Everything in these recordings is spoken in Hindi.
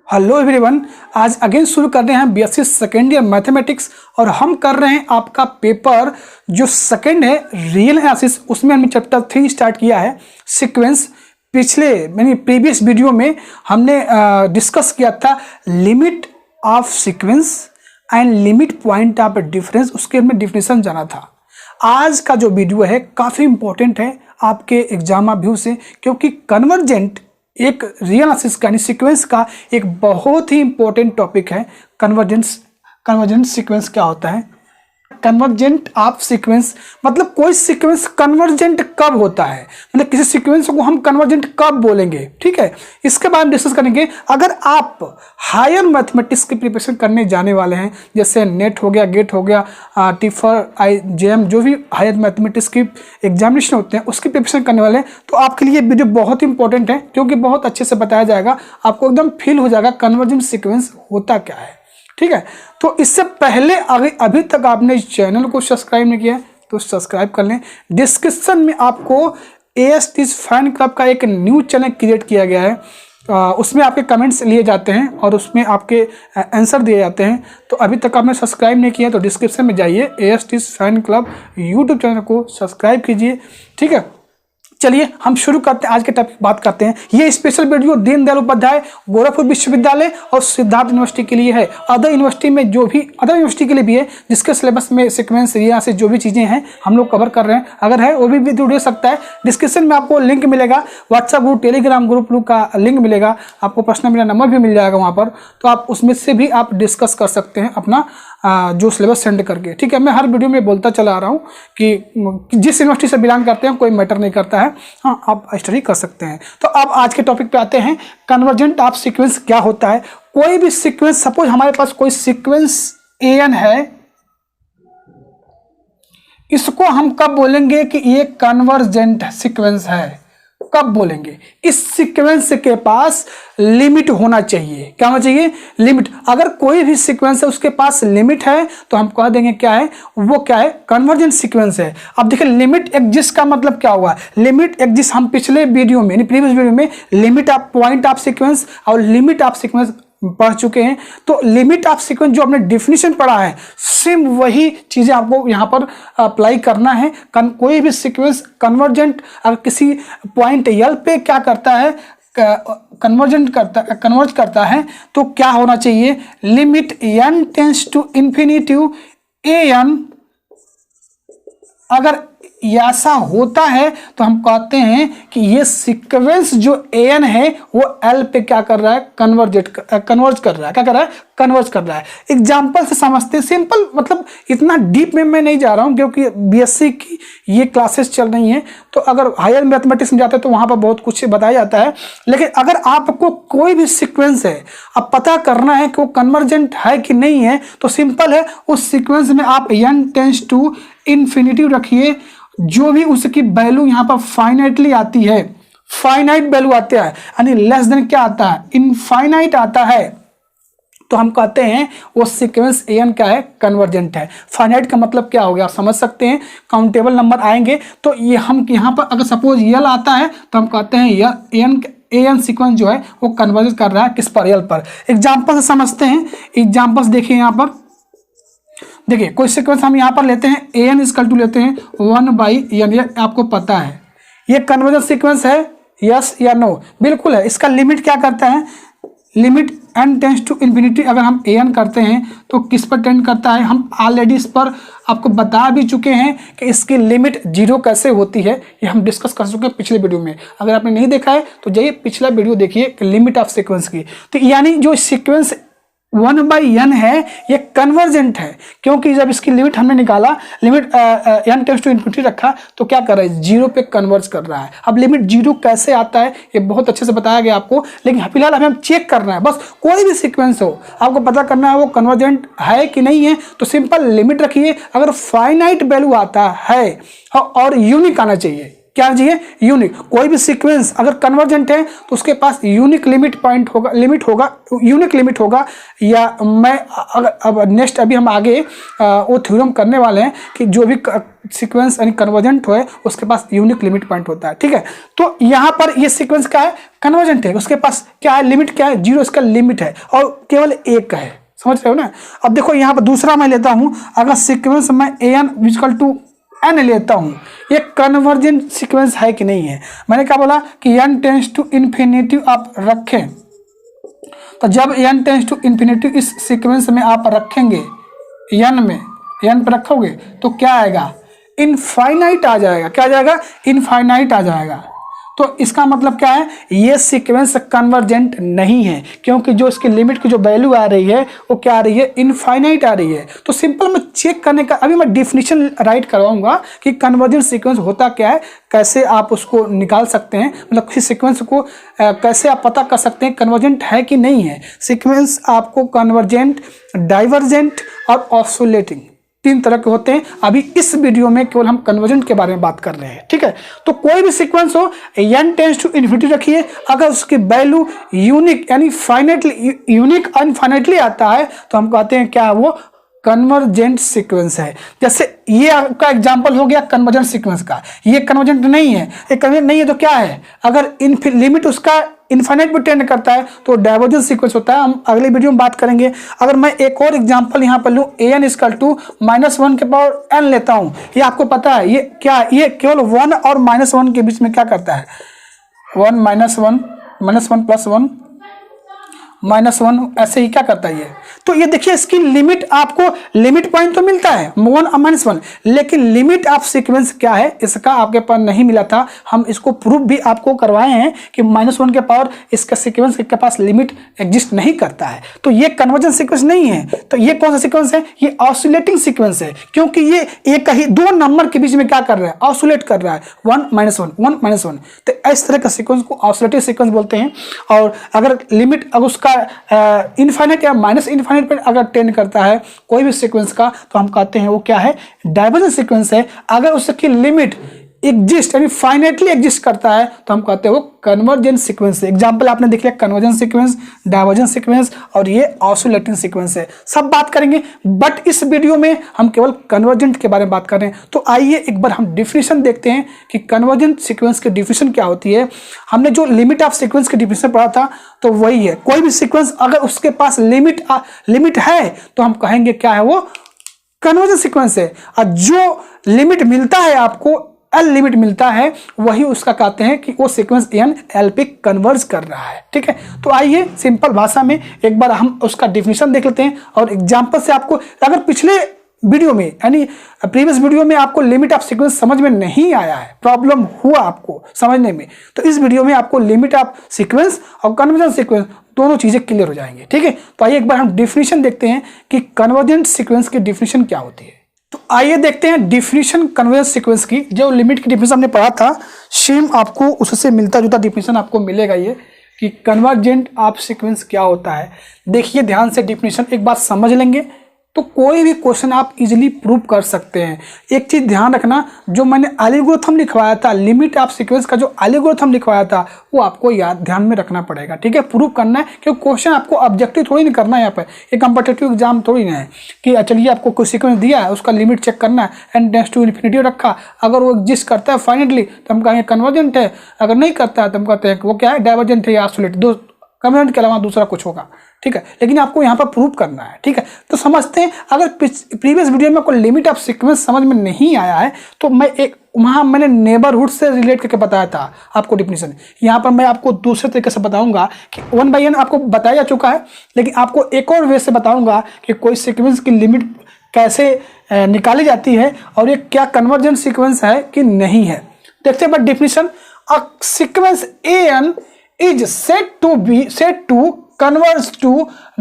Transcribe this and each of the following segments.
हेलो एवरीवन, आज अगेन शुरू कर रहे हैं बीएससी सेकेंड ईयर मैथमेटिक्स और हम कर रहे हैं आपका पेपर जो सेकेंड है रियल एनालिसिस। उसमें हमने चैप्टर 3 स्टार्ट किया है सीक्वेंस। पिछले यानी प्रीवियस वीडियो में हमने डिस्कस किया था limit of sequence and limit point of difference, उसके में डिफिनेशन जाना था। आज का जो वीडियो है काफ़ी इंपॉर्टेंट है आपके एग्जाम व्यू से, क्योंकि कन्वर्जेंट एक रियल एनालिसिस का सीक्वेंस का एक बहुत ही इंपॉर्टेंट टॉपिक है। कन्वर्जेंट सीक्वेंस क्या होता है? कन्वर्जेंट ऑफ सीक्वेंस मतलब कोई सीक्वेंस कन्वर्जेंट कब होता है, मतलब किसी सीक्वेंस को हम कन्वर्जेंट कब बोलेंगे। ठीक है, इसके बारे में डिस्कस करेंगे। अगर आप हायर मैथमेटिक्स की प्रिपरेशन करने जाने वाले हैं, जैसे नेट हो गया, गेट हो गया, टीफर, IJM, जो भी हायर मैथमेटिक्स की एग्जामिनेशन होते हैं उसकी प्रिपरेशन करने वाले हैं, तो आपके लिए वीडियो बहुत इंपॉर्टेंट है, क्योंकि बहुत अच्छे से बताया जाएगा। आपको एकदम फील हो जाएगा कन्वर्जेंट सीक्वेंस होता क्या है। ठीक है, तो इससे पहले अभी तक आपने इस चैनल को सब्सक्राइब नहीं किया है तो सब्सक्राइब कर लें। डिस्क्रिप्शन में आपको AST फैन क्लब का एक न्यू चैनल क्रिएट किया गया है, उसमें आपके कमेंट्स लिए जाते हैं और उसमें आपके आंसर दिए जाते हैं। तो अभी तक आपने सब्सक्राइब नहीं किया तो डिस्क्रिप्शन में जाइए, AST fan club YouTube channel को सब्सक्राइब कीजिए। ठीक है, चलिए हम शुरू करते हैं। आज के टॉपिक बात करते हैं। ये स्पेशल वीडियो दीनदयाल उपाध्याय गोरखपुर विश्वविद्यालय और सिद्धार्थ यूनिवर्सिटी के लिए है। अदर यूनिवर्सिटी के लिए भी है, जिसके सिलेबस में सीक्वेंस रिया से जो भी चीज़ें हैं हम लोग कवर कर रहे हैं। अगर है वो भी वीडियो दे सकता है। डिस्क्रिप्शन में आपको लिंक मिलेगा, व्हाट्सएप ग्रुप, टेलीग्राम ग्रुप का लिंक मिलेगा, आपको पर्सनल मेरा नंबर भी मिल जाएगा वहाँ पर, तो आप उसमें से भी आप डिस्कस कर सकते हैं अपना जो सिलेबस सेंड करके। ठीक है, मैं हर वीडियो में बोलता चला आ रहा हूँ कि जिस यूनिवर्सिटी से बिलोंग करते हैं कोई मैटर नहीं करता है, हाँ आप स्टडी कर सकते हैं। तो अब आज के टॉपिक पे आते हैं, कन्वर्जेंट ऑफ सीक्वेंस क्या होता है। कोई भी सीक्वेंस, सपोज हमारे पास कोई सीक्वेंस AN है, इसको हम कब बोलेंगे कि ये कन्वर्जेंट सीक्वेंस है? कब बोलेंगे? इस सीक्वेंस के पास लिमिट होना चाहिए। क्या होना चाहिए? लिमिट। अगर कोई भी सीक्वेंस है उसके पास लिमिट है तो हम कह देंगे क्या है वो, क्या है? कन्वर्जेंट सीक्वेंस है। अब देखिए लिमिट एग्जिस्ट का मतलब क्या हुआ? लिमिट एग्जिस्ट हम पिछले वीडियो में यानी प्रीवियस वीडियो में limit of point of sequence और लिमिट ऑफ सीक्वेंस पढ़ चुके हैं। तो लिमिट ऑफ सीक्वेंस जो आपने डेफिनेशन पढ़ा है, सेम वही चीजें आपको यहाँ पर अप्लाई करना है। कोई भी सीक्वेंस कन्वर्जेंट अगर किसी पॉइंट L पे क्या करता है, कन्वर्ज करता है, तो क्या होना चाहिए? Limit n tends to infinity AN। अगर ऐसा होता है तो हम कहते हैं कि ये सीक्वेंस जो AN है वो L पे क्या कर रहा है? कन्वर्ज कर रहा है। क्या कर रहा है? कन्वर्ज कर रहा है। एग्जाम्पल से समझते हैं, सिंपल, मतलब इतना डीप में मैं नहीं जा रहा हूं क्योंकि BSc की ये क्लासेस चल रही हैं, तो अगर हायर मैथमेटिक्स में जाते हैं तो वहां पर बहुत कुछ बताया जाता है। लेकिन अगर आपको कोई भी सीक्वेंस है, अब पता करना है कि वो कन्वर्जेंट है कि नहीं है, तो सिंपल है, उस सीक्वेंस में आप n टेंस टू इन्फिनिटी रखिए। जो भी उसकी वैल्यू यहाँ पर फाइनाइटली आती है, फाइनाइट वैल्यू आता है, यानी लेस देन क्या आता है? इनफाइनाइट आता है, तो हम कहते हैं वो सीक्वेंस AN क्या है? कन्वर्जेंट है। फाइनाइट का मतलब क्या हो गया आप समझ सकते हैं, काउंटेबल नंबर आएंगे तो ये हम यहाँ पर अगर सपोज L आता है तो हम कहते हैं AN सीक्वेंस जो है वो कन्वर्ज कर रहा है किस पर? L पर। एग्जाम्पल से समझते हैं। एग्जाम्पल्स देखिए, यहाँ पर देखिए कोई सीक्वेंस हम यहाँ पर लेते हैं, AN इक्वल टू लेते हैं 1/n। ये आपको पता है ये कन्वर्जेंट सीक्वेंस है, यस या नो? बिल्कुल है। इसका लिमिट क्या करता है? Limit n tends to infinity अगर हम AN करते हैं तो किस पर टेंड करता है? हम ऑलरेडी इस पर आपको बता भी चुके हैं कि इसकी लिमिट 0 कैसे होती है, ये हम डिस्कस कर चुके हैं पिछले वीडियो में। अगर आपने नहीं देखा है तो जाइए पिछला वीडियो देखिए लिमिट ऑफ सीक्वेंस की। तो यानी जो सीक्वेंस 1/n है ये कन्वर्जेंट है, क्योंकि जब इसकी लिमिट हमने निकाला, limit n tends to infinity रखा, तो क्या कर रहा है? 0 पे कन्वर्ज कर रहा है। अब लिमिट 0 कैसे आता है ये बहुत अच्छे से बताया गया आपको, लेकिन फिलहाल हमें चेक करना है बस। कोई भी सीक्वेंस हो आपको पता करना है वो कन्वर्जेंट है कि नहीं है, तो सिंपल लिमिट रखिए। अगर फाइनाइट वैल्यू आता है और यूनिक आना चाहिए, क्या चाहिए, यूनिक। कोई भी सीक्वेंस अगर कन्वर्जेंट है तो उसके पास यूनिक लिमिट पॉइंट होगा, यूनिक लिमिट होगा। या मैं अगर अब नेक्स्ट अभी हम आगे वो थ्योरम करने वाले हैं कि जो भी सीक्वेंस यानी कन्वर्जेंट हो उसके पास यूनिक लिमिट पॉइंट होता है, ठीक है। तो यहाँ पर ये सीक्वेंस क्या है, कन्वर्जेंट है, उसके पास क्या है, लिमिट क्या है, 0 इसका लिमिट है और केवल एक है, समझ रहे हो ना। अब देखो यहाँ पर दूसरा मैं लेता हूँ, अगर सीक्वेंस मैं n लेता हूँ, ये कन्वर्जेंट सीक्वेंस है कि नहीं है। मैंने क्या बोला कि n टेंस टू इन्फिनिटी आप रखें, तो जब n टेंस टू इन्फिनिटी इस सीक्वेंस में आप रखेंगे, n पे रखोगे तो क्या आएगा, इनफाइनाइट आ जाएगा। क्या आ जाएगा, इनफाइनाइट आ जाएगा। तो इसका मतलब क्या है, ये सीक्वेंस कन्वर्जेंट नहीं है, क्योंकि जो इसकी लिमिट की जो वैल्यू आ रही है वो क्या आ रही है, इनफाइनाइट आ रही है। तो सिंपल मैं चेक करने का अभी मैं डिफिनीशन राइट करवाऊंगा कि कन्वर्जेंट सीक्वेंस होता क्या है, कैसे आप उसको निकाल सकते हैं, मतलब किसी सीक्वेंस को कैसे आप पता कर सकते हैं कन्वर्जेंट है कि नहीं है। सीक्वेंस आपको कन्वर्जेंट, डाइवर्जेंट और ऑसिलेटिंग 3 तरह के होते हैं। अभी इस वीडियो में केवल हम कन्वर्जेंट के बारे में बात कर रहे हैं, ठीक है। तो कोई भी सीक्वेंस हो, n टेंस टू इन्फिनिटी रखिए, अगर उसकी वैल्यू यूनिक यानी फाइनाइटली, यूनिक अनफाइनाइटली आता है तो हम कहते हैं क्या है, वो कन्वर्जेंट सीक्वेंस है। जैसे ये आपका एग्जांपल हो गया कन्वर्जेंट सीक्वेंस का, ये कन्वर्जेंट नहीं है, ये कन्वर्जेंट नहीं है तो क्या है, अगर लिमिट उसका इनफाइनाइट पे टेंड करता है तो डाइवर्जेंट सीक्वेंस होता है। हम अगले वीडियो में बात करेंगे। अगर मैं एक और एग्जांपल यहाँ पर लूँ, an = -1 के पावर n लेता हूँ, ये आपको पता है ये क्या, ये केवल 1 और -1 के बीच में क्या करता है, 1 -1 +1 -1 ऐसे ही क्या करता है ये। तो ये देखिए इसकी लिमिट, आपको लिमिट पॉइंट तो मिलता है 1 और -1, लेकिन लिमिट ऑफ सीक्वेंस क्या है इसका आपके पास नहीं मिला था। हम इसको प्रूफ भी आपको करवाए हैं कि -1 के पावर इसका सीक्वेंस के पास लिमिट एग्जिस्ट नहीं करता है। तो ये कन्वर्जेंट सीक्वेंस नहीं है। तो ये कौन सा सीक्वेंस है, ये ऑसिलेटिंग सीक्वेंस है, क्योंकि ये एक ही 2 नंबर के बीच में क्या कर रहा है, ऑसिलेट कर रहा है, 1 -1 तो इस तरह का सीक्वेंस को ऑसिलेटिंग सीक्वेंस बोलते हैं। और अगर लिमिट अगर उसका इनफाइनाइट या माइनस इनफाइनाइट पर अगर टेंड करता है कोई भी सीक्वेंस का, तो हम कहते हैं वो क्या है, डाइवर्जेंट सीक्वेंस है। अगर उसकी लिमिट एग्जिस्ट यानी फाइनाइटली एग्जिस्ट करता है तो हम कहते हैं वो कन्वर्जेंट सीक्वेंस है। एग्जांपल आपने देख लिया, कन्वर्जेंट सीक्वेंस, डाइवर्जेंट सीक्वेंस और ये ऑसिलेटिंग सीक्वेंस है। सब बात करेंगे, बट इस वीडियो में हम केवल कन्वर्जेंट के बारे में बात कर रहे हैं। तो आइए एक बार हम डिफिनेशन देखते हैं कि कन्वर्जेंट सीक्वेंस की डिफिनेशन क्या होती है। हमने जो लिमिट ऑफ सीक्वेंस की डिफिनेशन पढ़ा था तो वही है, कोई भी सीक्वेंस अगर उसके पास लिमिट है तो हम कहेंगे क्या है, वो कन्वर्जेंट सीक्वेंस है। और जो लिमिट मिलता है आपको, एल लिमिट मिलता है, वही उसका कहते हैं कि वो सीक्वेंस एन एल पे कन्वर्ज कर रहा है, ठीक है। तो आइए सिंपल भाषा में एक बार हम उसका डिफिनेशन देख लेते हैं और एग्जांपल से आपको, अगर पिछले वीडियो में यानी प्रीवियस वीडियो में आपको लिमिट ऑफ सीक्वेंस समझ में नहीं आया है, प्रॉब्लम हुआ आपको समझने में, तो इस वीडियो में आपको लिमिट ऑफ सीक्वेंस और कन्वर्जेंट सीक्वेंस दोनों चीजें क्लियर हो जाएंगे, ठीक है। तो आइए एक बार हम डिफिनेशन देखते हैं कि कन्वर्जेंट सीक्वेंस की डिफिनेशन क्या होती है। तो आइए देखते हैं डिफिनेशन कन्वर्जेंट सीक्वेंस की। जो लिमिट की डिफिनेशन हमने पढ़ा था, सेम आपको उससे मिलता जुलता डिफिनेशन आपको मिलेगा, ये कि कन्वर्जेंट ऑफ सीक्वेंस क्या होता है। देखिए ध्यान से डिफिनेशन एक बार समझ लेंगे तो कोई भी क्वेश्चन आप इजीली प्रूव कर सकते हैं। एक चीज ध्यान रखना, जो मैंने एल्गोरिथम लिखवाया था, लिमिट ऑफ सीक्वेंस का जो एल्गोरिथम लिखवाया था वो आपको याद ध्यान में रखना पड़ेगा, ठीक है। प्रूव करना है, क्योंकि क्वेश्चन आपको ऑब्जेक्टिव थोड़ी नहीं करना है यहाँ पे, एक कॉम्पिटिटिव एग्जाम थोड़ी ना है कि चलिए आपको कोई सीक्वेंस दिया है उसका लिमिट चेक करना है, एन टेंड्स टू इन्फिनिटी रखा, अगर वो एग्जिस्ट करता है फाइनाइटली तो हम कहेंगे कन्वर्जेंट है, अगर नहीं करता है तो हम कहते हैं वो क्या है, डाइवर्जेंट है या ऑसिलेट, दो कन्वर्जेंट के अलावा दूसरा कुछ होगा, ठीक है। लेकिन आपको यहाँ पर प्रूव करना है, ठीक है। तो समझते हैं, अगर प्रीवियस वीडियो में कोई लिमिट ऑफ सीक्वेंस समझ में नहीं आया है तो मैं एक वहाँ मैंने नेबरहुड से रिलेट करके बताया था आपको डिफिनेशन। यहाँ पर मैं आपको दूसरे तरीके से बताऊंगा कि 1/n आपको बताया जा चुका है, लेकिन आपको एक और वे से बताऊंगा कि कोई सीक्वेंस की लिमिट कैसे निकाली जाती है और ये क्या कन्वर्जेंट सीक्वेंस है कि नहीं है। देखते हैं but definition, a sequence an is said to converge to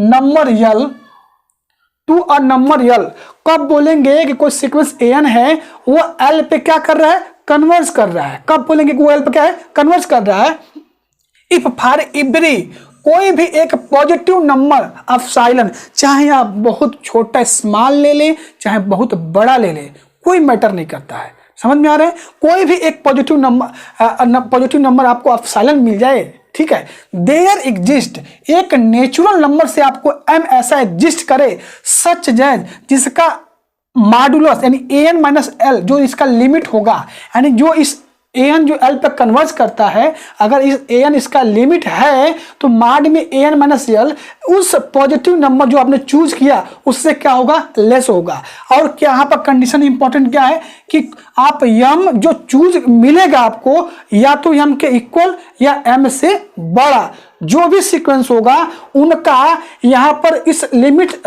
number L to a number L। कब बोलेंगे कि कोई सीक्वेंस an है वो L पे क्या कर रहा है, कन्वर्ज कर रहा है। कब बोलेंगे कि वो L पे क्या है, कन्वर्ज कर रहा है। इफ फॉर एवरी कोई भी एक पॉजिटिव नंबर ऑफ साइलन, चाहे आप बहुत छोटा स्मॉल ले लें चाहे बहुत बड़ा ले लें, कोई मैटर नहीं करता है, समझ में आ रहा है? कोई भी एक पॉजिटिव नंबर आपको एप्सिलॉन मिल जाए, ठीक है, देयर एग्जिस्ट, एक नेचुरल नंबर से आपको m ऐसा एग्जिस्ट करे सच दैट जिसका मॉडुलस यानी an माइनस एल जो इसका लिमिट होगा, यानी जो इस an जो l पे कन्वर्ज करता है, अगर इस an इसका लिमिट है तो माड में an माइनस एल उस पॉजिटिव नंबर जो आपने चूज किया उससे क्या होगा, लेस होगा। और क्या यहाँ पर कंडीशन इंपॉर्टेंट क्या है कि आप m जो चूज मिलेगा आपको या तो m के इक्वल या m से बड़ा, जो भी सीक्वेंस होगा उनका यहाँ पर इस लिमिट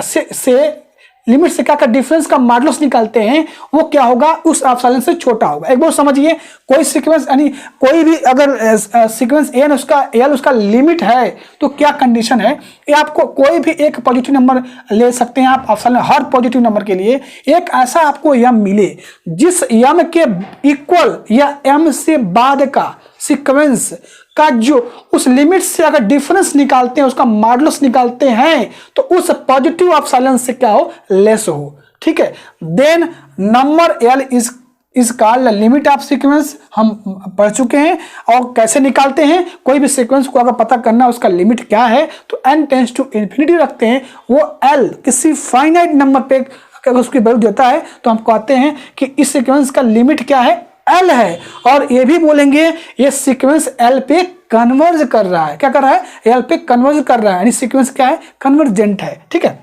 से क्या का डिफरेंस का मॉडुलस निकालते हैं, वो क्या होगा, उस एप्सिलॉन से छोटा होगा। एक बार समझिए, कोई सीक्वेंस यानी कोई भी अगर सीक्वेंस एन उसका लिमिट है तो क्या कंडीशन है, ये आपको कोई भी एक पॉजिटिव नंबर ले सकते हैं आप एप्सिलॉन, हर पॉजिटिव नंबर के लिए एक ऐसा आपको यम मिले जिस यम के इक्वल या एम से बाद का सीक्वेंस का जो उस लिमिट से अगर डिफरेंस निकालते हैं, उसका मॉडुलस निकालते हैं तो उस पॉजिटिव एप्सिलॉन से क्या हो, लेस हो, ठीक है। Then number L is called limit of sequence, हम पढ़ चुके हैं। और कैसे निकालते हैं, कोई भी सीक्वेंस को अगर पता करना है उसका लिमिट क्या है तो n टेंड्स टू इन्फिनिटी रखते हैं, वो l किसी फाइनाइट नंबर पे अगर उसकी वैल्यू देता है तो हम कहते हैं कि इस सीक्वेंस का लिमिट क्या है, L है। और ये भी बोलेंगे ये सीक्वेंस L पे कन्वर्ज कर रहा है, क्या कर रहा है, L पे कन्वर्ज कर रहा है, यानी सीक्वेंस क्या है, कन्वर्जेंट है, ठीक है।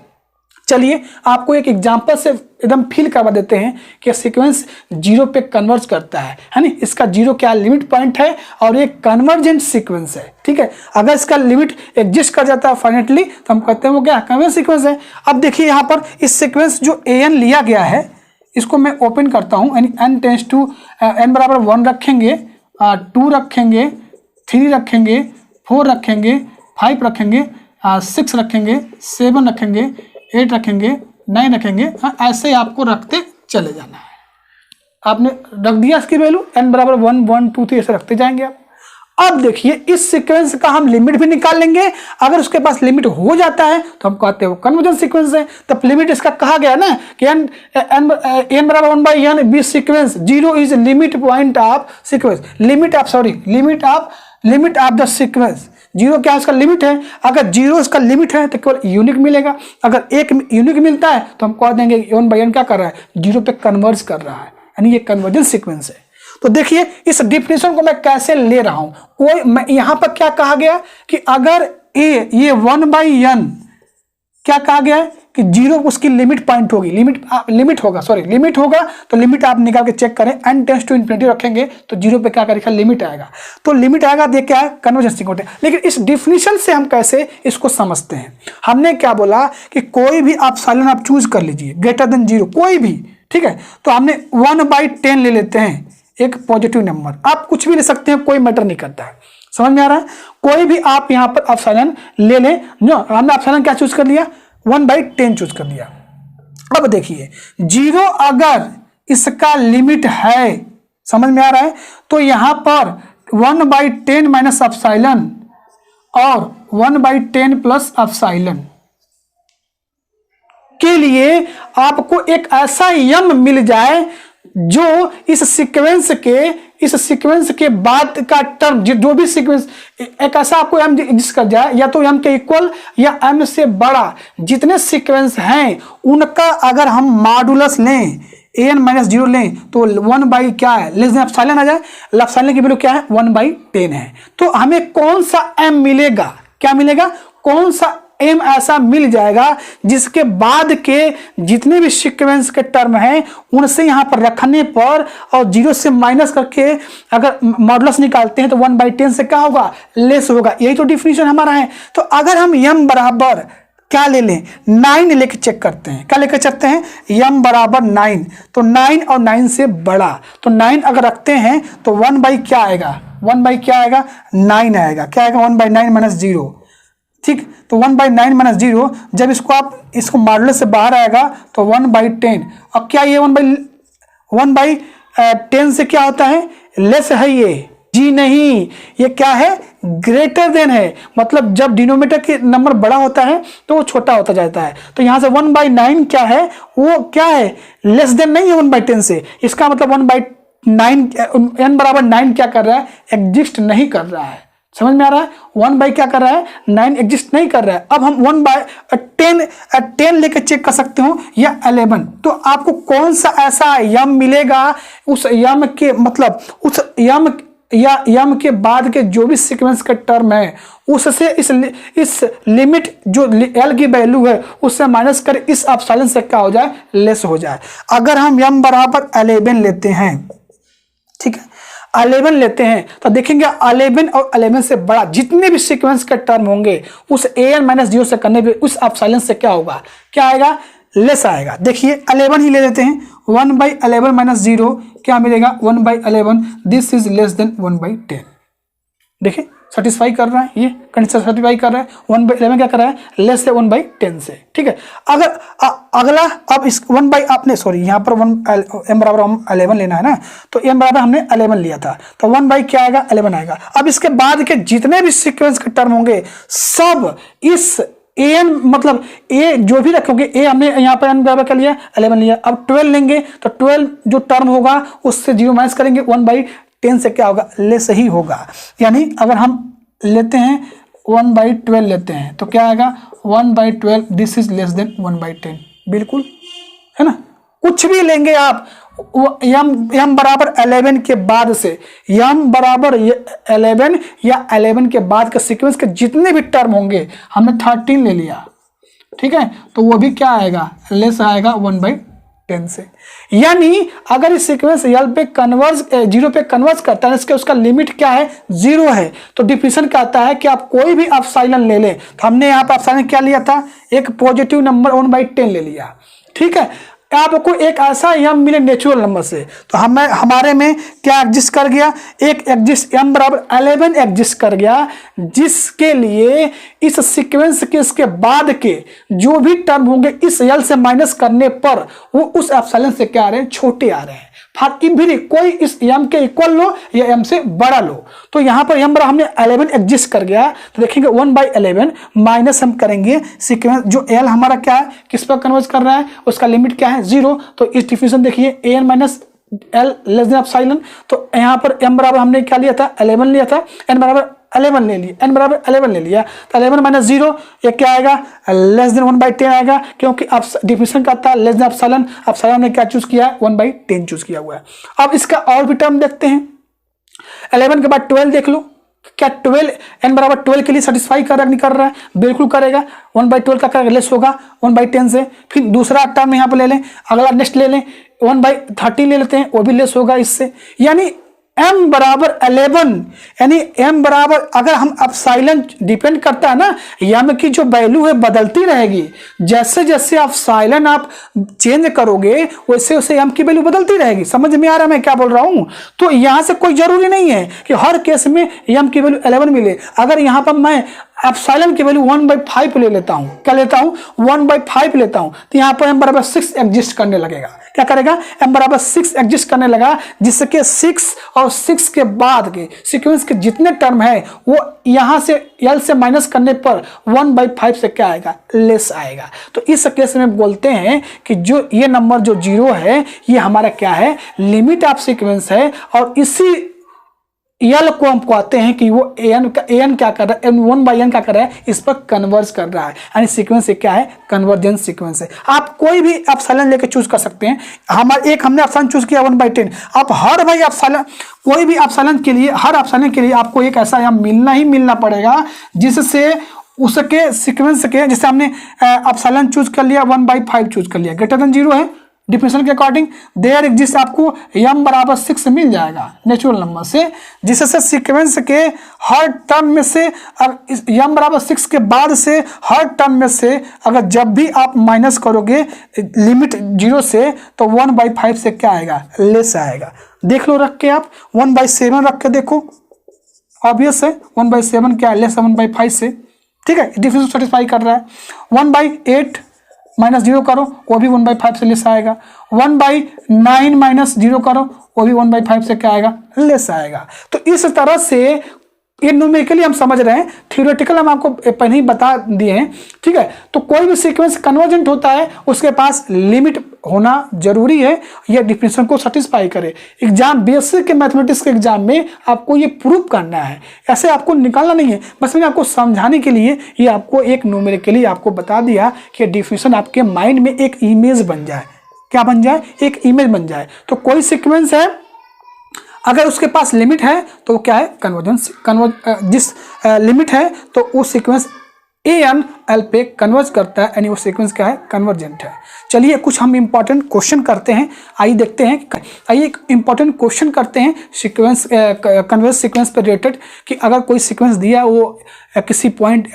चलिए आपको एक एग्जांपल से एकदम फील करवा देते हैं कि सीक्वेंस 0 पे कन्वर्ज करता है, यानी इसका 0 क्या लिमिट पॉइंट है और ये कन्वर्जेंट सीक्वेंस है, ठीक है। अगर इसका लिमिट एग्जिस्ट कर जाता है फाइनेटली तो हम कहते हैं वो क्या, कन्वर्जेंट सीक्वेंस है। अब देखिए यहाँ पर इस सीक्वेंस जो an लिया गया है इसको मैं ओपन करता हूं, यानी n टेंड्स टू n बराबर 1 रखेंगे, 2 रखेंगे, 3 रखेंगे, 4 रखेंगे, 5 रखेंगे, 6 रखेंगे, 7 रखेंगे, 8 रखेंगे, 9 रखेंगे, ऐसे आपको रखते चले जाना है। आपने रख दिया इसकी वैल्यू n बराबर 1 1 2 3 ऐसे रखते जाएंगे आप। अब देखिए इस सीक्वेंस का हम लिमिट भी निकाल लेंगे, अगर उसके पास लिमिट हो जाता है तो हम कहते हैं वो कन्वर्जेंट सीक्वेंस है। तब लिमिट इसका कहा गया ना कि n बराबर 1/n be sequence 0 is limit point of sequence, limit of the sequence. 0 क्या इसका लिमिट है, अगर 0 इसका लिमिट है तो केवल यूनिक मिलेगा, अगर एक यूनिक मिलता है तो हम कह देंगे 1/n क्या कर रहा है, 0 पे कन्वर्ज कर रहा है, यानी ये कन्वर्जेंट सीक्वेंस है। तो देखिए इस डिफिनेशन को मैं कैसे ले रहा हूं, कोई यहां पर क्या कहा गया कि अगर ये 1/n क्या कहा गया है कि 0 उसकी लिमिट पॉइंट होगी, लिमिट होगा तो लिमिट आप निकाल के चेक करें, n टेंड्स टू इन्फिनिटी रखेंगे तो 0 पे क्या करेगा, लिमिट आएगा, तो लिमिट आएगा, देख क्या है, कन्वर्जेंट सीक्वेंस है। लेकिन इस डिफिनेशन से हम कैसे इसको समझते हैं, हमने क्या बोला कि कोई भी एप्सिलॉन आप चूज कर लीजिए ग्रेटर देन 0 कोई भी, ठीक है। तो हमने 1/10 ले लेते हैं, एक पॉजिटिव नंबर, आप कुछ भी ले सकते हैं, कोई मैटर नहीं करता है, समझ में आ रहा है। कोई भी आप यहां पर एप्सिलॉन ले लें, जो हमने एप्सिलॉन क्या चूज कर लिया, 1/10 चूज कर लिया। अब देखिए 0 अगर इसका लिमिट है, समझ में आ रहा है, तो यहां पर 1/10 माइनस एप्सिलॉन और 1/10 प्लस एप्सिलॉन के लिए आपको एक ऐसा यम मिल जाए जो इस सीक्वेंस के बाद का टर्म, जो भी सीक्वेंस एक ऐसा आपको m एग्जिस्ट कर जाए, या तो m के इक्वल या m से बड़ा जितने सीक्वेंस हैं उनका अगर हम मॉडुलस लें an-0 लें तो 1 क्या है, लेस देन एप्सिलॉन आ जाए, एप्सिलॉन की वैल्यू क्या है, 1/10 है। तो हमें कौन सा m मिलेगा, क्या मिलेगा, कौन सा m ऐसा मिल जाएगा जिसके बाद के जितने भी सीक्वेंस के टर्म हैं उनसे यहां पर रखने पर और 0 से माइनस करके अगर मॉडुलस निकालते हैं तो 1/10 से क्या होगा, लेस होगा। यही तो डिफिनीशन हमारा है। तो अगर हम m बराबर क्या ले लें, 9 लेके चेक करते हैं, क्या लेकर चलते हैं, m बराबर 9, तो 9 और 9 से बड़ा, तो 9 अगर रखते हैं तो 1 क्या आएगा, 9 आएगा, क्या आएगा, 1/9 माइनस 0, ठीक। तो 1/9 माइनस 0, जब इसको मॉडुलस से बाहर आएगा तो 1/10, और क्या ये 1/10 से क्या होता है, लेस है ये, जी नहीं, ये क्या है, ग्रेटर देन है, मतलब जब डिनोमिनेटर के नंबर बड़ा होता है तो वो छोटा होता जाता है। तो यहां से 1/9 क्या है, वो क्या है, लेस देन नहीं है 1/10 से, इसका मतलब 9 n बराबर 9 क्या कर रहा है, एग्जिस्ट नहीं कर रहा है। समझ में आ रहा है, 1 बाई क्या कर रहा है, 9 एग्जिस्ट नहीं कर रहा है। अब हम 1 बाय 10 लेके चेक कर सकते हो या 11। तो आपको कौन सा ऐसा यम मिलेगा, उस यम के मतलब उस यम या यम के बाद के जो भी सीक्वेंस का टर्म है उससे इस लिमिट जो एल की वैल्यू है उससे माइनस कर इस एप्सिलॉन से क्या हो जाए, लेस हो जाए। अगर हम यम बराबर 11 लेते हैं, ठीक है, 11 लेते हैं तो देखेंगे 11 और 11 से बड़ा जितने भी सीक्वेंस के टर्म होंगे उस an-0 से करने पे उस एप्सिलॉन से क्या होगा, क्या आएगा, लेस आएगा। देखिए 11 ही ले लेते हैं, 1/11 माइनस 0 क्या मिलेगा, 1/11, दिस इज लेस देन 1/10। देखिए सेटिस्फाई कर रहा है, ये कंडीशन सेटिस्फाई कर रहा है। 1/11 क्या कर रहा है, लेस है 1/10 से, ठीक है। अगर अगला अब इस 1 बाई आपने सॉरी यहाँ पर m बराबर हम 11 लेना है ना, तो m बराबर हमने 11 लिया था, तो 1 बाई क्या आएगा, 11 आएगा। अब इसके बाद के जितने भी सीक्वेंस के टर्म होंगे सब इस an मतलब a जो भी रखोगे, a हमने यहाँ पर n बराबर कर लिया 11 लिया। अब 12 लेंगे तो 12 जो टर्म होगा उससे 0 माइनस करेंगे, 1/10 से क्या होगा, लेस ही होगा। यानी अगर हम लेते हैं 1/12 लेते हैं तो क्या आएगा, 1/12, दिस इज लेस देन 1/10, बिल्कुल है ना। कुछ भी लेंगे आप यम बराबर 11 के बाद से, यम बराबर 11 या 11 के बाद के सीक्वेंस के जितने भी टर्म होंगे, हमने 13 ले लिया, ठीक है, तो वो भी क्या आएगा, लेस आएगा 1/10 से। यानी अगर इस सीक्वेंस यल पे कन्वर्ज 0 पे कन्वर्ज करता है, इसके उसका लिमिट क्या है, 0 है, तो डिफिनेशन कहता है कि आप कोई भी एप्सिलॉन ले लें। तो हमने यहाँ पर एप्सिलॉन क्या लिया था, एक पॉजिटिव नंबर 1/10 ले लिया, ठीक है। आपको एक ऐसा यम मिले नेचुरल नंबर से, तो हमारे में क्या एग्जिस्ट कर गया, एक एग्जिस्ट m बराबर 11 एग्जिस्ट कर गया, जिसके लिए इस सीक्वेंस के इसके बाद के जो भी टर्म होंगे इस यल से माइनस करने पर वो उस एप्सिलॉन से क्या आ रहे हैं, छोटे आ रहे हैं। फिर कोई इस m के इक्वल लो या m से बड़ा लो। तो यहाँ पर m बराबर हमने 11 एग्जिस्ट कर गया, तो देखेंगे 1/11 माइनस हम करेंगे सीक्वेंस जो l हमारा क्या है, किस पर कन्वर्ज कर रहा है, उसका लिमिट क्या है, 0। तो इस डिफिनेशन देखिए an minus l less than epsilon. तो यहाँ पर m बराबर हमने क्या लिया था, 11 लिया था, n बराबर 11 ले लिया, n बराबर 11 ले लिया, तो 11 माइनस 0 ये क्या आएगा, लेस देन 1/10 आएगा, क्योंकि अब डिफिनेशन का था लेस देन एप्सिलॉन, एप्सिलॉन ने क्या चूज किया है, 1/10 चूज किया हुआ है। अब इसका और भी टर्म देखते हैं, 11 के बाद 12 देख लो, क्या 12 n बराबर 12 के लिए सेटिस्फाई कर रहा है, बिल्कुल करेगा, 1/12 का करेगा, लेस होगा 1/10 से। फिर दूसरा टर्म यहाँ पर ले लें, अगला नेक्स्ट ले लें, 1/13 ले लेते हैं, वो भी लेस होगा इससे। यानी m बराबर 11, यानी m बराबर अगर हम एप्सिलॉन डिपेंड करता है ना, m की जो वैल्यू है बदलती रहेगी, जैसे जैसे एप्सिलॉन आप चेंज करोगे वैसे वैसे m की वैल्यू बदलती रहेगी। समझ में आ रहा है मैं क्या बोल रहा हूं। तो यहां से कोई जरूरी नहीं है कि हर केस में m की वैल्यू 11 मिले। अगर यहां पर मैं एप्सिलॉन की वैल्यू 1/5 ले लेता हूं, क्या लेता हूं, 1/5 लेता हूं, तो यहां पर m बराबर 6 एग्जिस्ट करने लगेगा। क्या करेगा, m बराबर 6 एग्जिस्ट करने लगा, जिसके 6 और 6 के बाद के सीक्वेंस के जितने टर्म है वो यहां से l से माइनस करने पर 1/5 से क्या आएगा, लेस आएगा। तो इस केस में बोलते हैं कि जो ये नंबर जो 0 है ये हमारा क्या है, लिमिट ऑफ सीक्वेंस है, और इसी यल को हम कहते हैं कि वो an क्या कर रहा है, 1/n क्या कर रहा है, इस पर कन्वर्ज कर रहा है। यानी सीक्वेंस क्या है, कन्वर्जेंस सीक्वेंस है। आप कोई भी एप्सिलॉन लेके चूज कर सकते हैं। हमने एप्सिलॉन चूज किया 1/10। आप हर भाई एप्सिलॉन, कोई भी एप्सिलॉन के लिए, हर एप्सिलॉन के लिए आपको एक ऐसा यहाँ मिलना ही मिलना पड़ेगा जिससे उसके सीक्वेंस के, जैसे हमने एप्सिलॉन चूज कर लिया 1/5 चूज कर लिया, ग्रेटर देन 0 है, डिफिनेशन के अकॉर्डिंग देयर एग्जिस्ट, आपको m बराबर 6 मिल जाएगा नेचुरल नंबर से, जिससे सीक्वेंस के हर टर्म में से m बराबर 6 के बाद से हर टर्म में से अगर जब भी आप माइनस करोगे लिमिट 0 से, तो 1/5 से क्या आएगा, लेस आएगा। देख लो रख के आप 1/7 रख के देखो, ऑब्वियस है 1/7 क्या है, लेस 1/5 से, ठीक है, डिफिनेशन सेटिस्फाई कर रहा है। 1/8 माइनस 0 करो, वो भी 1/5 से लेस आएगा। 1/9 माइनस 0 करो, वो भी 1/5 से क्या आएगा, लेस आएगा। तो इस तरह से ये न्यूमेरिकली हम समझ रहे हैं, थ्योरेटिकल हम आपको पहले ही बता दिए हैं, ठीक है। तो कोई भी सीक्वेंस कन्वर्जेंट होता है उसके पास लिमिट होना जरूरी है, यह डिफिनेशन को सेटिस्फाई करे। एग्जाम बीएससी के मैथमेटिक्स के एग्जाम में आपको ये प्रूव करना है, ऐसे आपको निकालना नहीं है। बस मैंने आपको समझाने के लिए ये आपको एक न्यूमेरिकली आपको बता दिया कि डिफिनेशन आपके माइंड में एक इमेज बन जाए। क्या बन जाए? एक इमेज बन जाए। तो कोई सीक्वेंस है, अगर उसके पास लिमिट है तो वो क्या है? कन्वर्जेंस। जिस लिमिट है तो वो सीक्वेंस an l पे कन्वर्ज करता है, यानी वो सीक्वेंस क्या है? कन्वर्जेंट है। चलिए कुछ हम इंपॉर्टेंट क्वेश्चन करते हैं, आइए देखते हैं। आइए एक इंपॉर्टेंट क्वेश्चन करते हैं सीक्वेंस कन्वर्ज सीक्वेंस पे रिलेटेड, कि अगर कोई सीक्वेंस दिया वो किसी पॉइंट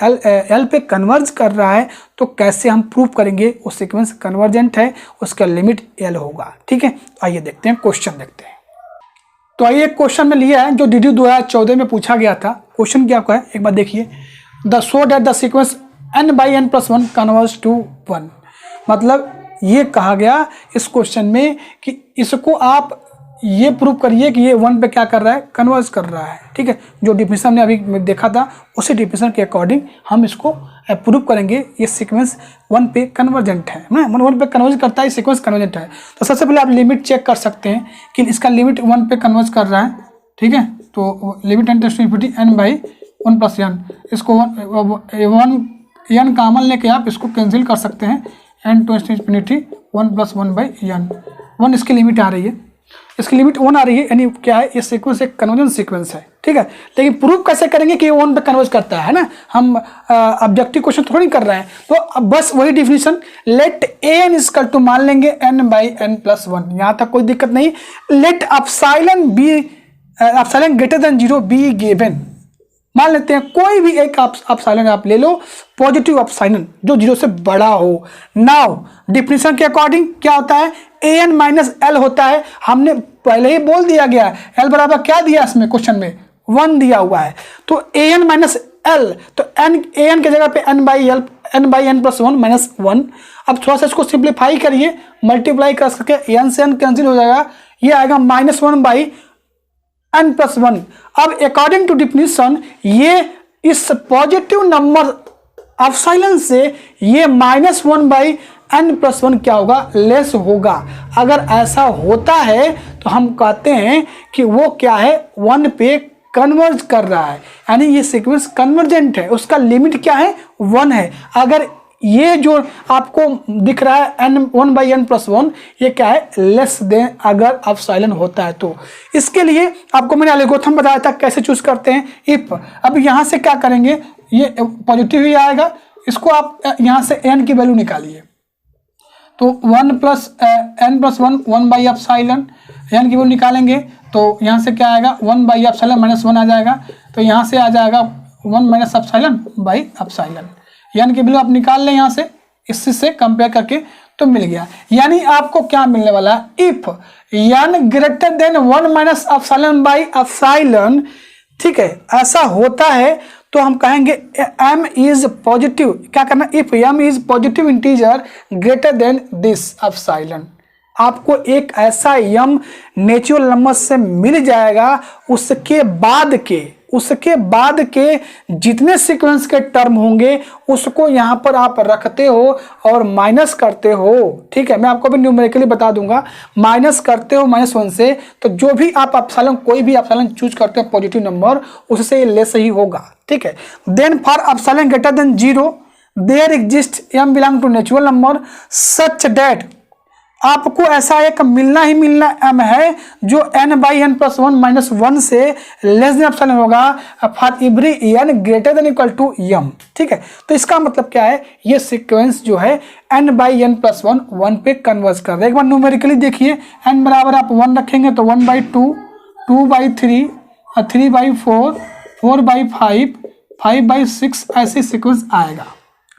l पे कन्वर्ज कर रहा है तो कैसे हम प्रूव करेंगे वो सीक्वेंस कन्वर्जेंट है, उसका लिमिट l होगा। ठीक है, आइए देखते हैं, क्वेश्चन देखते हैं। तो आइए एक क्वेश्चन में लिया है जो DDU 2014 में पूछा गया था। क्वेश्चन क्या है एक बार देखिए, the show that the sequence n by n plus 1 converge to 1। मतलब ये कहा गया इस क्वेश्चन में कि इसको आप ये प्रूव करिए कि ये 1 पे क्या कर रहा है? कन्वर्ज कर रहा है। ठीक है, जो डिफिनेशन हमने अभी देखा था उसी डिफिनेशन के अकॉर्डिंग हम इसको प्रूव करेंगे ये सीक्वेंस 1 पे कन्वर्जेंट है ना, 1 पे कन्वर्ज करता है, सीक्वेंस कन्वर्जेंट है। तो सबसे पहले आप लिमिट चेक कर सकते हैं कि इसका लिमिट 1 पे कन्वर्ज कर रहा है। ठीक है, तो limit n tends to infinity n by 1 plus n, इसको 1 n कॉमन लेके आप इसको कैंसिल कर सकते हैं, n tends to infinity 1 plus 1 by n। 1 इसकी लिमिट आ रही है, इसकी लिमिट 1 आ रही है, यानी क्या है? ये सीक्वेंस एक कन्वर्जेंट सीक्वेंस है। ठीक है, लेकिन प्रूव कैसे करेंगे कि ये 1 पे कन्वर्ज करता है ना? हम ऑब्जेक्टिव क्वेश्चन थोड़ी कर रहे हैं। तो अब बस वही definition, let an equal to मान लेंगे n by n plus 1, यहाँ तक कोई दिक्कत नहीं। Let epsilon be epsilon greater than 0 be given, मान लेते हैं कोई भी एक एप्सिलॉन आप ले लो, पॉजिटिव एप्सिलॉन जो 0 से बड़ा हो। नाउ डिफिनेशन के अकॉर्डिंग क्या होता है? an माइनस l होता है। हमने पहले ही बोल दिया गया है, l बराबर क्या दिया इसमें क्वेश्चन में? 1 दिया हुआ है। तो an माइनस l, तो an के जगह पे n by n plus 1 minus 1। अब थोड़ा सा इसको सिंप्लीफाई करिए, मल्टीप्लाई कर सके n से n कैंसिल हो जाएगा, ये आएगा -1 बाई n plus 1। अब अकॉर्डिंग टू डिफिनेशन ये इस पॉजिटिव नंबर एप्सिलॉन से ये -1 बाई n plus 1 क्या होगा? लेस होगा। अगर ऐसा होता है तो हम कहते हैं कि वो क्या है? 1 पे कन्वर्ज कर रहा है, यानी ये सीक्वेंस कन्वर्जेंट है, उसका लिमिट क्या है? 1 है। अगर ये जो आपको दिख रहा है n 1 by n plus 1, ये क्या है? लेस देन अगर एप्सिलॉन होता है तो। इसके लिए आपको मैंने एल्गोरिथम बताया था कैसे चूज करते हैं, इफ। अब यहाँ से क्या करेंगे? ये पॉजिटिव ही आएगा, इसको आप यहाँ से n की वैल्यू निकालिए, तो 1 plus n plus 1 1 by epsilon, n की वैल्यू निकालेंगे तो यहाँ से क्या आएगा? 1 by एप्सिलॉन माइनस 1 आ जाएगा, तो यहाँ से आ जाएगा 1 minus epsilon by epsilon. n की वैल्यू आप निकाल लें यहाँ से, इससे से कंपेयर करके तो मिल गया। यानी आपको क्या मिलने वाला है? If n greater then 1 minus epsilon by epsilon, ठीक है, ऐसा होता है तो हम कहेंगे m इज पॉजिटिव। क्या करना? If m is positive integer greater then this epsilon, आपको एक ऐसा m नेचुरल नंबर से मिल जाएगा, उसके बाद के जितने सीक्वेंस के टर्म होंगे उसको यहाँ पर आप रखते हो और माइनस करते हो। ठीक है, मैं आपको भी न्यूमेरिकली बता दूंगा, माइनस करते हो -1 से, तो जो भी आप एप्सिलॉन कोई भी एप्सिलॉन चूज करते हो पॉजिटिव नंबर, उससे लेस ही होगा। ठीक है, then for epsilon greater than 0 there exist m belong to natural number such that, आपको ऐसा एक मिलना ही मिलना m है जो n by n plus 1 minus 1 से लेस देन एप्सिलॉन होगा for every n greater than equal to m। ठीक है, तो इसका मतलब क्या है? ये सीक्वेंस जो है n by n plus 1 पे कन्वर्ज कर रहा है। एक बार न्यूमेरिकली देखिए, n बराबर आप 1 रखेंगे तो 1 by 2, 2 by 3, 3 by 4, 4 by 5, 5 by 6 ऐसे सीक्वेंस आएगा।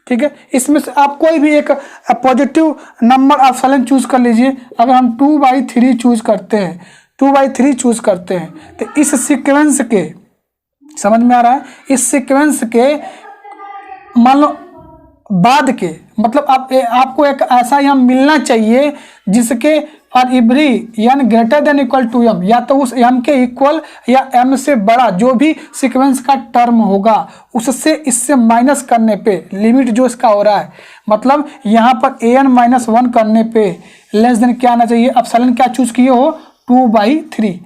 ठीक है, इसमें से आप कोई भी एक पॉजिटिव नंबर एप्सिलॉन चूज कर लीजिए। अगर हम 2 by 3 चूज करते हैं, 2 by 3 चूज करते हैं, तो इस सीक्वेंस के, समझ में आ रहा है, इस सीक्वेंस के मान लो बाद के, मतलब आपको एक ऐसा यहाँ मिलना चाहिए जिसके for every n greater than equal to m, या तो उस m के इक्वल या m से बड़ा जो भी सीक्वेंस का टर्म होगा उससे इससे माइनस करने पे लिमिट जो इसका हो रहा है, मतलब यहाँ पर an-1 करने पे लेस देन क्या आना चाहिए, एप्सिलॉन क्या चूज किए हो 2/3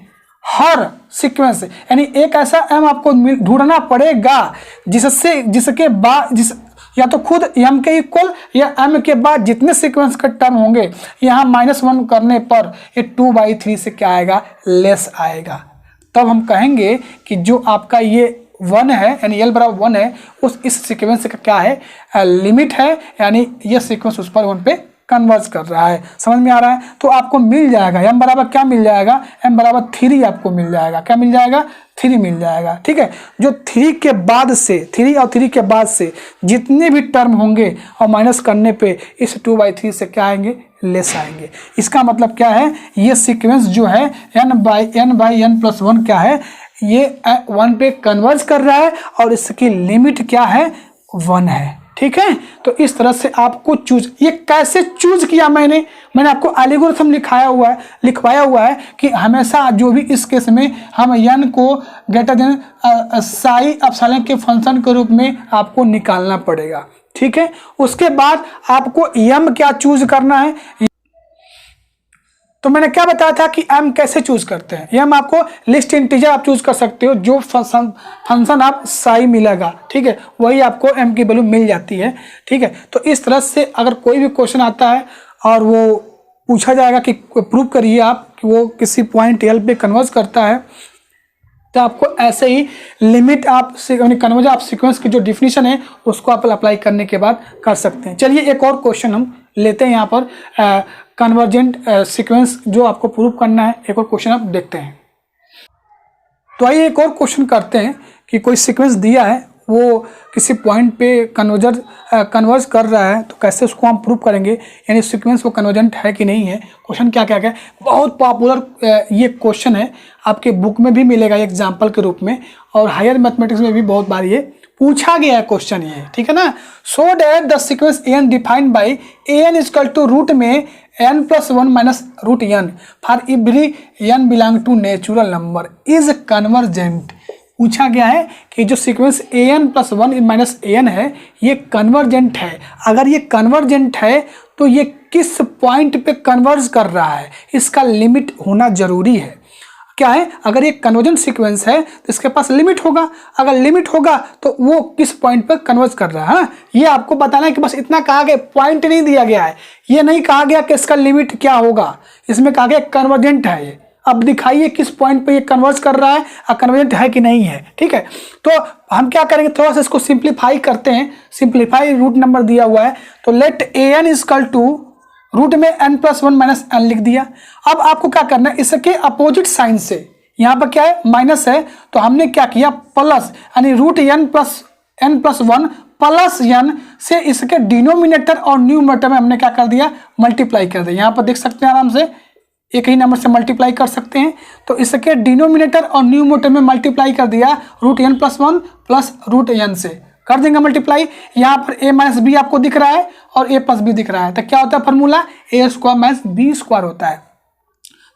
हर सीक्वेंस, यानी एक ऐसा m आपको ढूंढना पड़ेगा जिसके बाद या तो खुद m के इक्वल या m के बाद जितने सीक्वेंस का टर्म होंगे यहाँ -1 करने पर ये 2/3 से क्या आएगा, लेस आएगा। तब हम कहेंगे कि जो आपका ये 1 है यानी l बराबर 1 है इस सीक्वेंस का क्या है, लिमिट है, यानी ये सीक्वेंस उस पर 1 पे कन्वर्ज कर रहा है। समझ में आ रहा है? तो आपको मिल जाएगा m बराबर क्या मिल जाएगा, m बराबर 3 आपको मिल जाएगा। क्या मिल जाएगा, 3 मिल जाएगा। ठीक है, जो 3 के बाद से 3 और 3 के बाद से जितने भी टर्म होंगे और माइनस करने पे इस 2/3 से क्या आएंगे, लेस आएंगे। इसका मतलब क्या है, ये सीक्वेंस जो है n/n+1 क्या है, ये 1 पे कन्वर्ज कर रहा है और इसकी लिमिट क्या है, 1 है। ठीक है, तो इस तरह से आपको चूज, ये कैसे चूज किया मैंने आपको एल्गोरिथम लिखवाया हुआ है कि हमेशा जो भी इस केस में हम n को ग्रेटर देन साई एप्सिलॉन के फंक्शन के रूप में आपको निकालना पड़ेगा। ठीक है, उसके बाद आपको m क्या चूज करना है। तो मैंने क्या बताया था कि m कैसे चूज करते हैं, m आपको लिस्ट इंटीजर आप चूज कर सकते हो, जो फंक्शन आप साई मिलेगा, ठीक है, वही आपको m की वैल्यू मिल जाती है। ठीक है, तो इस तरह से अगर कोई भी क्वेश्चन आता है और वो पूछा जाएगा कि प्रूव करिए आप कि वो किसी पॉइंट l पे कन्वर्ज करता है, तो आपको ऐसे ही लिमिट आप कन्वर्जन ऑफ सीक्वेंस की जो डिफिनीशन है उसको आप अप्लाई करने के बाद कर सकते हैं। चलिए एक और क्वेश्चन हम लेते हैं यहाँ पर, कन्वर्जेंट सीक्वेंस जो आपको प्रूव करना है, एक और क्वेश्चन आप देखते हैं। तो आइए एक और क्वेश्चन करते हैं कि कोई सीक्वेंस दिया है, वो किसी पॉइंट पे कन्वर्ज कर रहा है, तो कैसे उसको हम प्रूव करेंगे, यानी सीक्वेंस वो कन्वर्जेंट है कि नहीं है। क्वेश्चन क्या क्या है, बहुत पॉपुलर ये क्वेश्चन है, आपके बुक में भी मिलेगा एग्जाम्पल के रूप में, और हायर मैथमेटिक्स में भी बहुत बार ये पूछा गया है क्वेश्चन ये। ठीक है ना, so that the sequence an defined by an equal to root में n+1 minus root n for every n belong to natural number is convergent. पूछा गया है कि जो सीक्वेंस an+1 माइनस an है ये कन्वर्जेंट है। अगर ये कन्वर्जेंट है तो ये किस पॉइंट पे कन्वर्ज कर रहा है, इसका लिमिट होना जरूरी है। क्या है, अगर ये कन्वर्जेंट सीक्वेंस है तो इसके पास लिमिट होगा, अगर लिमिट होगा तो वो किस पॉइंट पर कन्वर्ज कर रहा है, ये आपको बताना है कि बस इतना कहा गया, पॉइंट नहीं दिया गया है, ये नहीं कहा गया कि इसका लिमिट क्या होगा, इसमें कहा गया कन्वर्जेंट है ये। अब दिखाइए किस पॉइंट पे ये कन्वर्ज कर रहा है और कन्वर्जेंट है कि नहीं है। ठीक है, तो हम क्या करेंगे, थोड़ा सा इसको सिंप्लीफाई करते हैं। सिंप्लीफाई रूट नंबर दिया हुआ है, तो let an equal to root में n+1 माइनस n लिख दिया। अब आपको क्या करना है, इसके अपोजिट साइन से, यहाँ पर क्या है माइनस है, तो हमने क्या किया प्लस, यानी रूट n+1 प्लस n से इसके डिनोमिनेटर और न्यूमरेटर में हमने क्या कर दिया, मल्टीप्लाई कर दिया। यहाँ पर देख सकते हैं आराम से, एक ही नंबर से मल्टीप्लाई कर सकते हैं, तो इसके डिनोमिनेटर और न्यूमरेटर में मल्टीप्लाई कर दिया root n+1 plus root n से, कर देंगे मल्टीप्लाई। यहाँ पर a माइनस बी आपको दिख रहा है और a प्लस बी दिख रहा है, तो क्या होता है formula, a square minus B square होता है।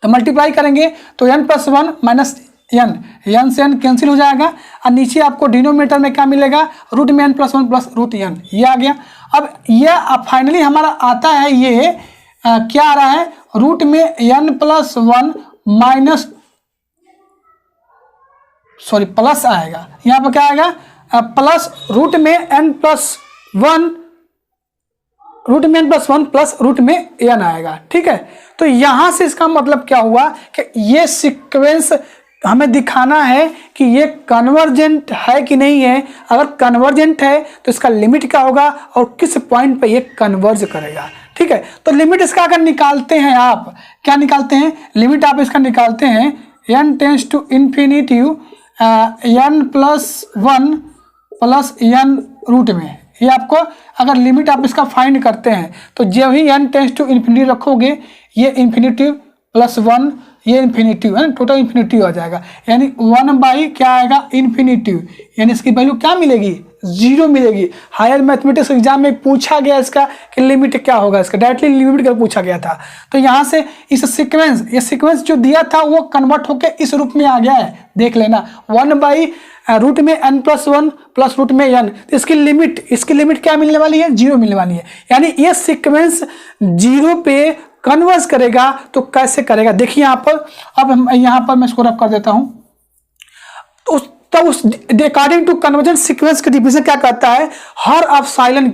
तो मल्टीप्लाई करेंगे तो n+1 माइनस n से n कैंसिल हो जाएगा, और नीचे आपको डिनोमिनेटर में क्या मिलेगा, रूट में n+1 प्लस रूट n, ये आ गया। अब यह फाइनली हमारा आता है, ये क्या आ रहा है, रूट में n+1 माइनस प्लस आएगा, यहाँ पर क्या आएगा प्लस रूट में n+1 प्लस रूट में n आएगा। ठीक है, तो यहां से इसका मतलब क्या हुआ कि ये सीक्वेंस हमें दिखाना है कि ये कन्वर्जेंट है कि नहीं है। अगर कन्वर्जेंट है तो इसका लिमिट क्या होगा और किस पॉइंट पे ये कन्वर्ज करेगा। ठीक है, तो लिमिट इसका अगर निकालते हैं, आप क्या निकालते हैं, लिमिट आप इसका निकालते हैं n tends to infinity n+1 plus n root में, ये आपको अगर लिमिट आप इसका फाइंड करते हैं तो जब ही n टेंस टू इन्फिनिटी रखोगे ये इन्फिनिटी +1 ये इन्फिनिटिव है ना, टोटल इन्फिनिटिव आ जाएगा, यानी 1 क्या आएगा, इन्फिनिटिव, यानी इसकी वैल्यू क्या मिलेगी, 0 मिलेगी। हायर मैथमेटिक्स एग्जाम में पूछा गया इसका कि लिमिट क्या होगा, इसका डायरेक्टली लिमिट कर पूछा गया था। तो यहाँ से इस सीक्वेंस, ये सीक्वेंस जो दिया था वो कन्वर्ट होकर इस रूप में आ गया है, देख लेना, 1/रूट में n+1 प्लस रूट में n। इसकी लिमिट क्या मिलने वाली है, 0 मिलने वाली है। यानी ये सीक्वेंस 0 पे कन्वर्स करेगा। तो कैसे करेगा, देखिए यहाँ पर, अब यहाँ पर मैं इसको रब कर देता हूँ। तो उस अकॉर्डिंग टू कन्वर्जेंट सीक्वेंस का डिफिनेशन क्या कहता है, हर एप्सिलॉन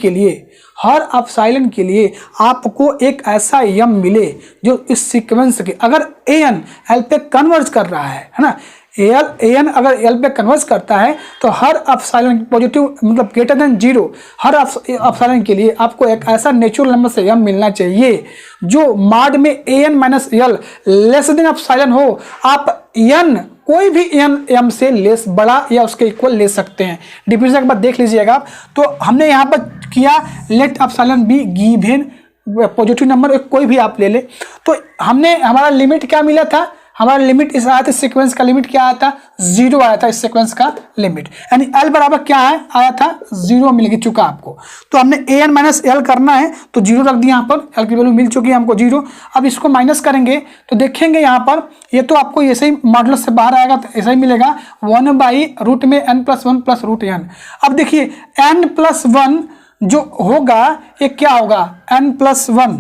के लिए आपको एक ऐसा यम मिले जो इस सीक्वेंस के, अगर एन एल पे कन्वर्ज कर रहा है ना, एन अगर एल पे कन्वर्ज करता है तो हर एप्सिलॉन पॉजिटिव मतलब ग्रेटर देन 0, हर एप्सिलॉन के लिए आपको एक ऐसा नेचुरल नंबर से यम मिलना चाहिए जो मॉड में N minus L less than epsilon हो। आप एन कोई भी एन एम से लेस बड़ा या उसके इक्वल ले सकते हैं। डिफिनेशन के बाद देख लीजिएगा आप। तो हमने यहाँ पर किया let epsilon be given positive number, कोई भी आप ले ले। तो हमने हमारा लिमिट क्या मिला था, हमारा लिमिट इस आया था, सीक्वेंस का लिमिट क्या आया था, 0 आया था इस सीक्वेंस का लिमिट, यानी एल बराबर क्या है, आया था 0 मिल चुका आपको। तो हमने एन माइनस एल करना है तो 0 रख दिया यहाँ पर, एल की वैल्यू मिल चुकी है हमको 0। अब इसको माइनस करेंगे तो देखेंगे यहाँ पर ये तो आपको ऐसे ही मॉडुलस से बाहर आएगा तो ऐसा ही मिलेगा 1/रूट में n+1 प्लस रूट n। अब देखिए n+1 जो होगा ये क्या होगा, n+1,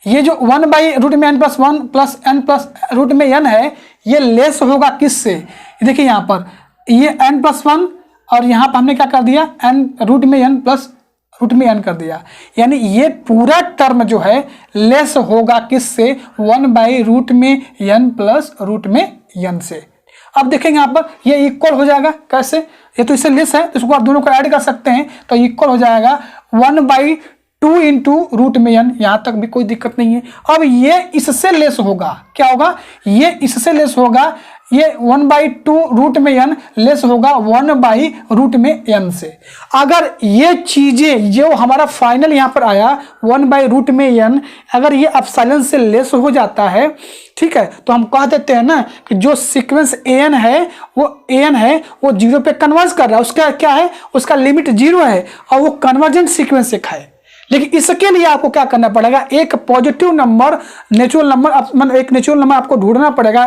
ये जो 1/रूट में n+1 plus n plus root में n है ये लेस होगा किससे, देखिए यहाँ पर ये n+1 और यहाँ पर हमने क्या कर दिया, रूट में n प्लस रूट में n कर दिया, यानी ये पूरा टर्म जो है लेस होगा किससे, 1/रूट में n प्लस रूट में n से। अब देखेंगे यहाँ पर ये इक्वल हो जाएगा, कैसे, ये तो इससे लेस है तो इसको आप दोनों को ऐड कर सकते हैं तो इक्वल हो जाएगा 1/2 इंटू रूट में n, यहाँ तक भी कोई दिक्कत नहीं है। अब ये इससे लेस होगा, क्या होगा, ये इससे लेस होगा, ये 1/2 रूट में n लेस होगा 1/रूट में n से। अगर ये चीजें जो हमारा फाइनल यहाँ पर आया 1/रूट में n, अगर ये एप्सिलॉन से लेस हो जाता है, ठीक है, तो हम कह देते हैं ना कि जो सीक्वेंस an है वो 0 पे कन्वर्ज कर रहा है, उसका क्या है, उसका लिमिट 0 है और वो कन्वर्जेंट सीक्वेंस एक है। लेकिन इसके लिए आपको क्या करना पड़ेगा, एक पॉजिटिव नंबर नेचुरल नंबर, मतलब एक नेचुरल नंबर आपको ढूंढना पड़ेगा,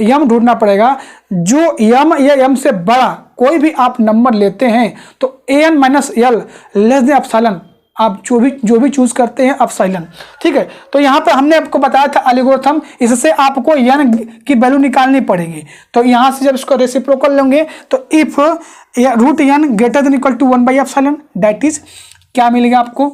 यम ढूंढना पड़ेगा जो यम या यम से बड़ा कोई भी आप नंबर लेते हैं तो N minus L less than epsilon, आप जो भी चूज करते हैं एप्सिलॉन, ठीक है। तो यहाँ पर हमने आपको बताया था एल्गोरिथम, इससे आपको एन की वैल्यू निकालनी पड़ेगी। तो यहाँ से जब इसको रेसिप्रोकल लेंगे तो if root n greater than equal to 1/एप्सिलॉन, दैट इज क्या मिलेगा आपको,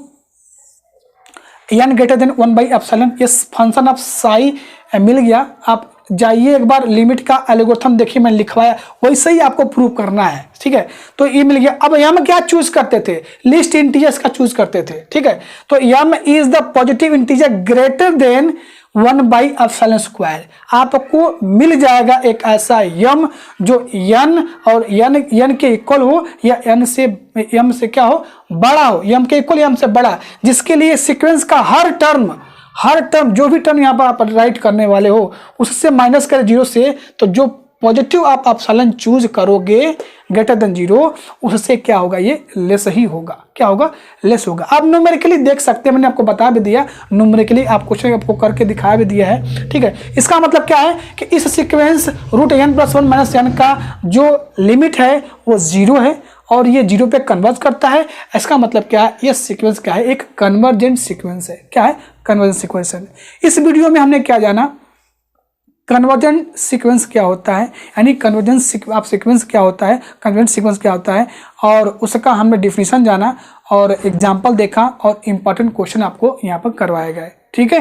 n ग्रेटर देन 1/एप्सिलॉन, ये फंक्शन ऑफ साई मिल गया। आप जाइए एक बार लिमिट का एल्गोरिथम देखिए, मैंने लिखवाया वैसे ही आपको प्रूव करना है, ठीक है। तो ये मिल गया। अब यम क्या चूज करते थे, लिस्ट इंटीजर्स का चूज करते थे, ठीक है। तो M is the positive integer greater than 1/एप्सिलॉन स्क्वायर, आपको मिल जाएगा एक ऐसा यम जो n और n के इक्वल हो या m से क्या हो, बड़ा हो, m के इक्वल m से बड़ा, जिसके लिए सीक्वेंस का हर टर्म जो भी टर्म यहाँ पर आप राइट करने वाले हो उससे माइनस करें 0 से, तो जो पॉजिटिव आप एप्सिलॉन चूज करोगे ग्रेटर देन 0 उससे क्या होगा, ये लेस ही होगा, क्या होगा, लेस होगा। आप न्यूमेरिकली देख सकते हैं, मैंने आपको बता भी दिया, न्यूमेरिकली आप क्वेश्चन आपको करके दिखाया भी दिया है, ठीक है। इसका मतलब क्या है कि इस sequence root n+1 minus n का जो लिमिट है वो 0 है और ये 0 पे कन्वर्ज करता है। इसका मतलब क्या है, ये सीक्वेंस क्या है, एक कन्वर्जेंट सीक्वेंस है। क्या है, कन्वर्जेंट सीक्वेंस है। इस वीडियो में हमने क्या जाना, कन्वर्जेंट सीक्वेंस क्या होता है, यानी कन्वर्जेंट सीक्वेंस क्या होता है, कन्वर्जेंट सीक्वेंस क्या होता है, और उसका हमने डिफिनीशन जाना और एग्जाम्पल देखा और इंपॉर्टेंट क्वेश्चन आपको यहाँ पर करवाए गए, ठीक है।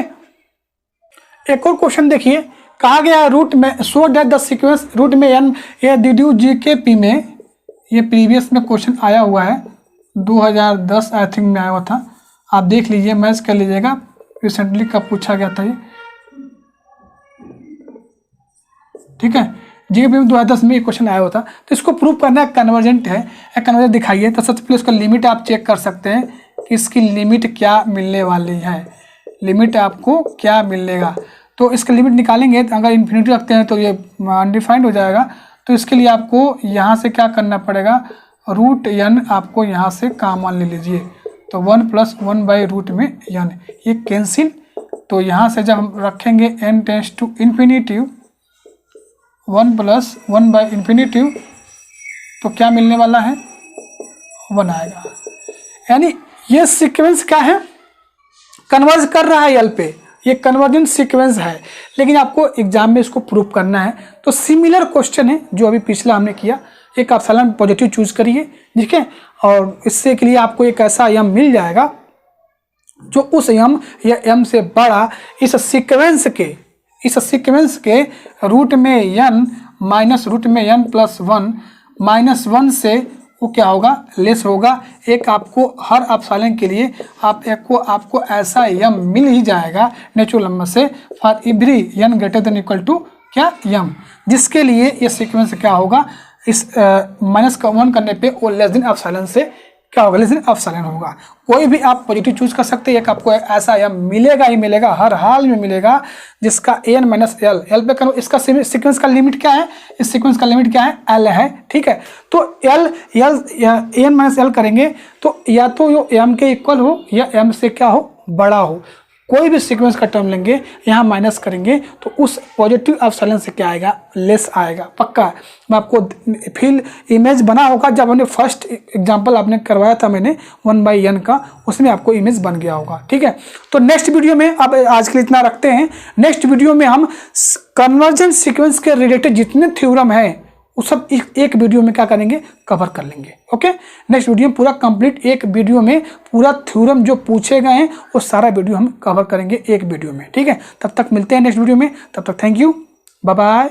एक और क्वेश्चन देखिए, कहा गया रूट में so that the sequence root में n ये डिड्यू GKP में, ये प्रीवियस में क्वेश्चन आया हुआ है 2010 आई थिंक में आया हुआ था, आप देख लीजिए, मैच कर लीजिएगा, रिसेंटली कब पूछा गया था ये, ठीक है। GKP में 2010 में ये क्वेश्चन आया हुआ था। तो इसको प्रूव करना है कन्वर्जेंट है, कन्वर्जेंट दिखाइए। तो सबसे पहले उसका लिमिट आप चेक कर सकते हैं, कि इसकी लिमिट क्या मिलने वाली है, लिमिट आपको क्या मिलेगा। तो इसका लिमिट निकालेंगे तो अगर इन्फिनिटी रखते हैं तो ये अनडिफाइंड हो जाएगा। तो इसके लिए आपको यहाँ से क्या करना पड़ेगा, रूट n आपको यहाँ से कॉमन ले लीजिए। तो 1 + 1/√n ये कैंसिल। तो यहाँ से जब हम रखेंगे n टेंस टू इन्फिनिटिव 1 + 1/∞, तो क्या मिलने वाला है, 1 आएगा। यानी ये सीक्वेंस क्या है, कन्वर्ज कर रहा है एल पे, ये कन्वर्जेंट सीक्वेंस है। लेकिन आपको एग्जाम में इसको प्रूव करना है। तो सिमिलर क्वेश्चन है जो अभी पिछला हमने किया। एक आप एप्सिलॉन पॉजिटिव चूज करिए, ठीक है, और इससे के लिए आपको एक ऐसा यम मिल जाएगा जो उस यम या एम से बड़ा इस सीक्वेंस के रूट में n माइनस रूट में n + 1 -1 से वो क्या होगा, लेस होगा। एक आपको हर एप्सिलॉन के लिए आपको ऐसा यम मिल ही जाएगा नेचुरल नंबर से फॉर एवरी n > क्या यम, जिसके लिए ये सीक्वेंस क्या होगा, इस -1 करने पे वो लेस देन एप्सिलॉन से क्या होगा, लेस देन एप्सिलॉन होगा। कोई भी आप पॉजिटिव चूज कर सकते हैं। एक आपको ऐसा यम मिलेगा ही मिलेगा, हर हाल में मिलेगा, जिसका n - l पे करो। इसका सीक्वेंस का लिमिट क्या है, इस सीक्वेंस का लिमिट क्या है, l है, ठीक है। तो n - l करेंगे तो या तो यो m के इक्वल हो या m से क्या हो, बड़ा हो। कोई भी सीक्वेंस का टर्म लेंगे, यहाँ माइनस करेंगे तो उस पॉजिटिव एप्सिलॉन से क्या आएगा, लेस आएगा, पक्का। मैं आपको फिर इमेज बना होगा जब हमने फर्स्ट एग्जांपल आपने करवाया था मैंने 1/n का, उसमें आपको इमेज बन गया होगा, ठीक है। तो नेक्स्ट वीडियो में, अब आज के लिए इतना रखते हैं। नेक्स्ट वीडियो में हम कन्वर्जेंट सीक्वेंस के रिलेटेड जितने थ्योरम है वो सब एक वीडियो में क्या करेंगे, कवर कर लेंगे। ओके, नेक्स्ट वीडियो में पूरा कंप्लीट, एक वीडियो में पूरा थ्योरम जो पूछे गए हैं वो सारा वीडियो हम कवर करेंगे एक वीडियो में, ठीक है। तब तक मिलते हैं नेक्स्ट वीडियो में, तब तक थैंक यू, बाय बाय।